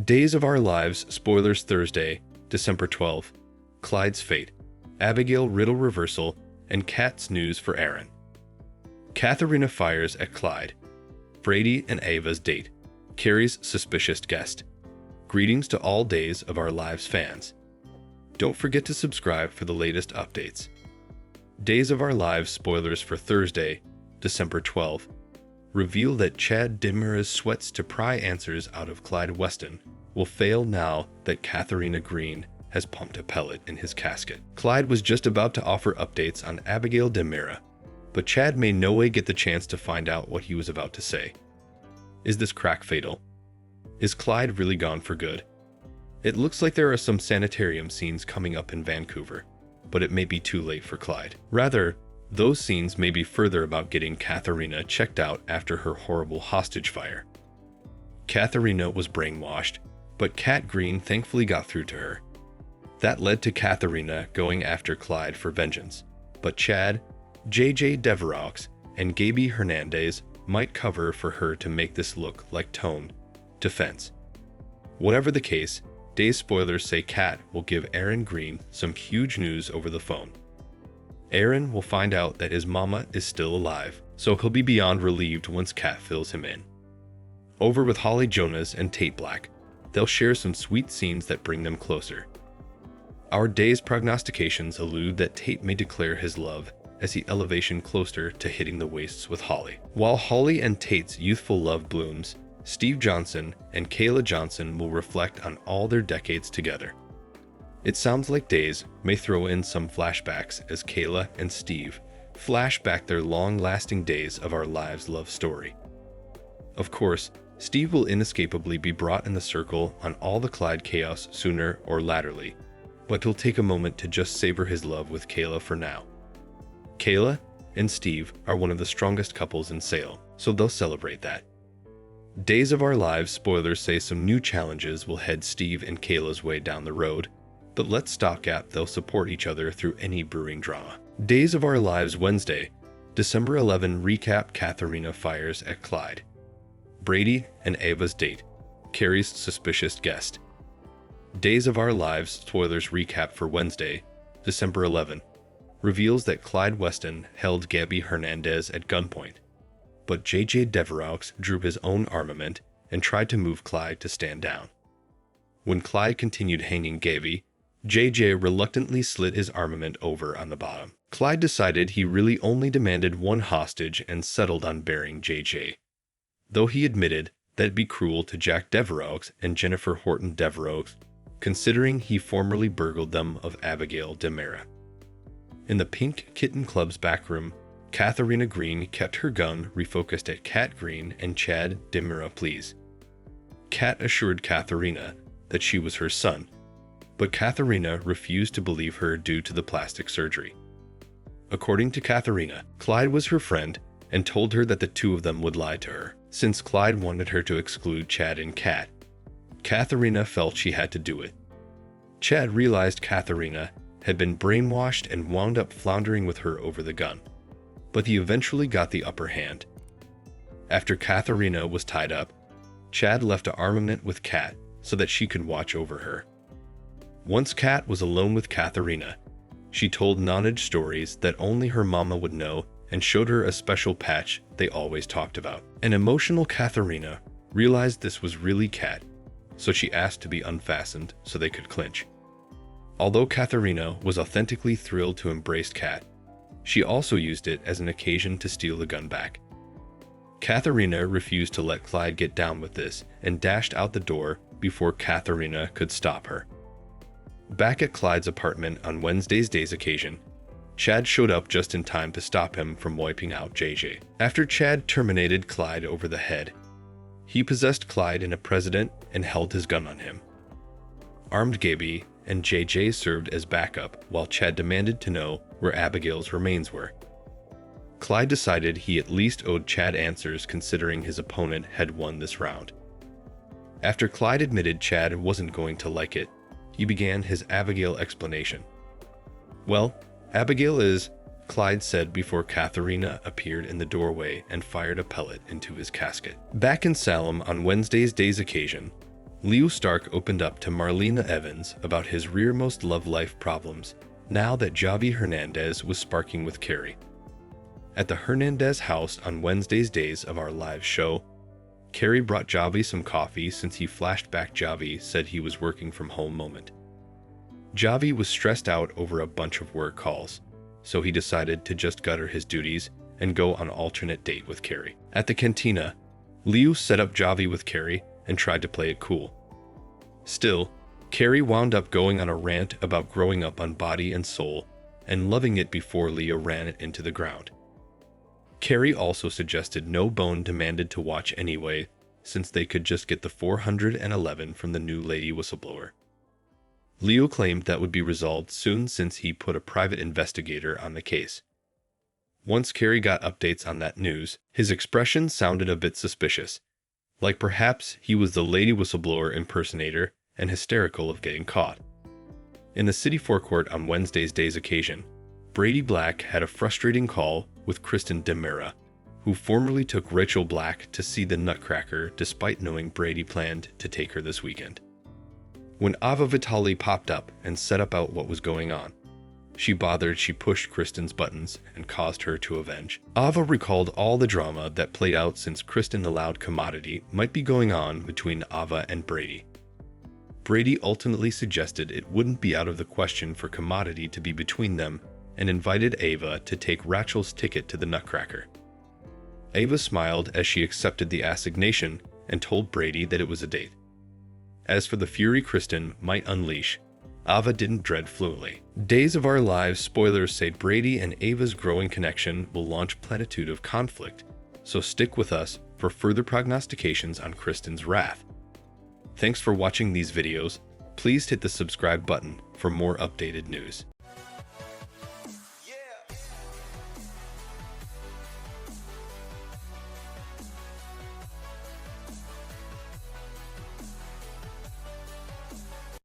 Days of Our Lives, spoilers Thursday, December 12. Clyde's fate, Abigail riddle reversal, and Kat's news for Aaron. Catharina fires at Clyde. Brady and Ava's date. Carrie's suspicious guest. Greetings to all Days of Our Lives fans. Don't forget to subscribe for the latest updates. Days of Our Lives spoilers for Thursday, December 12. Reveal that Chad Dimura's sweats to pry answers out of Clyde Weston will fail now that Catharina Green has pumped a pellet in his casket. Clyde was just about to offer updates on Abigail Dimura, but Chad may no way get the chance to find out what he was about to say. Is this crack fatal? Is Clyde really gone for good? It looks like there are some sanitarium scenes coming up in Vancouver, but it may be too late for Clyde. Rather, those scenes may be further about getting Catharina checked out after her horrible hostage fire. Catharina was brainwashed, but Cat Green thankfully got through to her. That led to Catharina going after Clyde for vengeance, but Chad, JJ Deveroux, and Gaby Hernandez might cover for her to make this look like tone defense. Whatever the case, Days spoilers say Cat will give Aaron Green some huge news over the phone. Aaron will find out that his mama is still alive, so he'll be beyond relieved once Cat fills him in. Over with Holly Jonas and Tate Black, they'll share some sweet scenes that bring them closer. Our Days prognostications allude that Tate may declare his love as he elevation closer to hitting the wastes with Holly. While Holly and Tate's youthful love blooms, Steve Johnson and Kayla Johnson will reflect on all their decades together. It sounds like Days may throw in some flashbacks as Kayla and Steve flash back their long-lasting Days of Our Lives love story. Of course, Steve will inescapably be brought in the circle on all the Clyde chaos sooner or laterly, but he'll take a moment to just savor his love with Kayla for now. Kayla and Steve are one of the strongest couples in Salem, so they'll celebrate that. Days of Our Lives spoilers say some new challenges will head Steve and Kayla's way down the road, but let's stopgap they'll support each other through any brewing drama. Days of Our Lives Wednesday, December 11 recap Catharina fires at Clyde. Brady and Ava's date. Carrie's suspicious guest. Days of Our Lives spoilers recap for Wednesday, December 11, reveals that Clyde Weston held Gaby Hernandez at gunpoint, but JJ Deveroux drew his own armament and tried to move Clyde to stand down. When Clyde continued hanging Gaby, JJ reluctantly slid his armament over on the bottom. Clyde decided he really only demanded one hostage and settled on burying JJ, though he admitted that it'd be cruel to Jack Deveroux and Jennifer Horton Deveroux, considering he formerly burgled them of Abigail Dimura. In the Pink Kitten Club's backroom, Catharina Green kept her gun refocused at Cat Green and Chad Dimura, please. Cat assured Catharina that she was her son, but Catharina refused to believe her due to the plastic surgery. According to Catharina, Clyde was her friend and told her that the two of them would lie to her. Since Clyde wanted her to exclude Chad and Cat, Catharina felt she had to do it. Chad realized Catharina had been brainwashed and wound up floundering with her over the gun, but he eventually got the upper hand. After Catharina was tied up, Chad left an armament with Cat so that she could watch over her. Once Cat was alone with Catharina, she told nonage stories that only her mama would know and showed her a special patch they always talked about. An emotional Catharina realized this was really Cat, so she asked to be unfastened so they could clinch. Although Catharina was authentically thrilled to embrace Cat, she also used it as an occasion to steal the gun back. Catharina refused to let Clyde get down with this and dashed out the door before Catharina could stop her. Back at Clyde's apartment on Wednesday's Days occasion, Chad showed up just in time to stop him from wiping out JJ. After Chad terminated Clyde over the head, he possessed Clyde in a president and held his gun on him. Armed Gaby and JJ served as backup while Chad demanded to know where Abigail's remains were. Clyde decided he at least owed Chad answers considering his opponent had won this round. After Clyde admitted Chad wasn't going to like it, he began his Abigail explanation. Well, Abigail is, Clyde said before Catharina appeared in the doorway and fired a pellet into his casket. Back in Salem on Wednesday's Days occasion, Leo Stark opened up to Marlena Evans about his rearmost love life problems now that Javi Hernandez was sparking with Carrie. At the Hernandez house on Wednesday's days of our live show, Carrie brought Javi some coffee since he flashed back Javi said he was working from home moment. Javi was stressed out over a bunch of work calls, so he decided to just gutter his duties and go on alternate date with Carrie. At the cantina, Leo set up Javi with Carrie and tried to play it cool. Still, Carrie wound up going on a rant about growing up on Body and Soul and loving it before Leo ran it into the ground. Carrie also suggested no bone demanded to watch anyway, since they could just get the 411 from the new lady whistleblower. Leo claimed that would be resolved soon since he put a private investigator on the case. Once Carrie got updates on that news, his expression sounded a bit suspicious, like perhaps he was the lady whistleblower impersonator and hysterical of getting caught. In the city forecourt on Wednesday's day's occasion, Brady Black had a frustrating call with Kristen DeMera, who formerly took Rachel Black to see the Nutcracker despite knowing Brady planned to take her this weekend. When Ava Vitali popped up and set about what was going on, she pushed Kristen's buttons and caused her to avenge. Ava recalled all the drama that played out since Kristen allowed Commodity might be going on between Ava and Brady. Brady ultimately suggested it wouldn't be out of the question for Commodity to be between them and invited Ava to take Rachel's ticket to the Nutcracker. Ava smiled as she accepted the assignation and told Brady that it was a date. As for the fury Kristen might unleash, Ava didn't dread fluently. Days of Our Lives spoilers say Brady and Ava's growing connection will launch plenitude of conflict, so stick with us for further prognostications on Kristen's wrath. Thanks for watching these videos. Please hit the subscribe button for more updated news.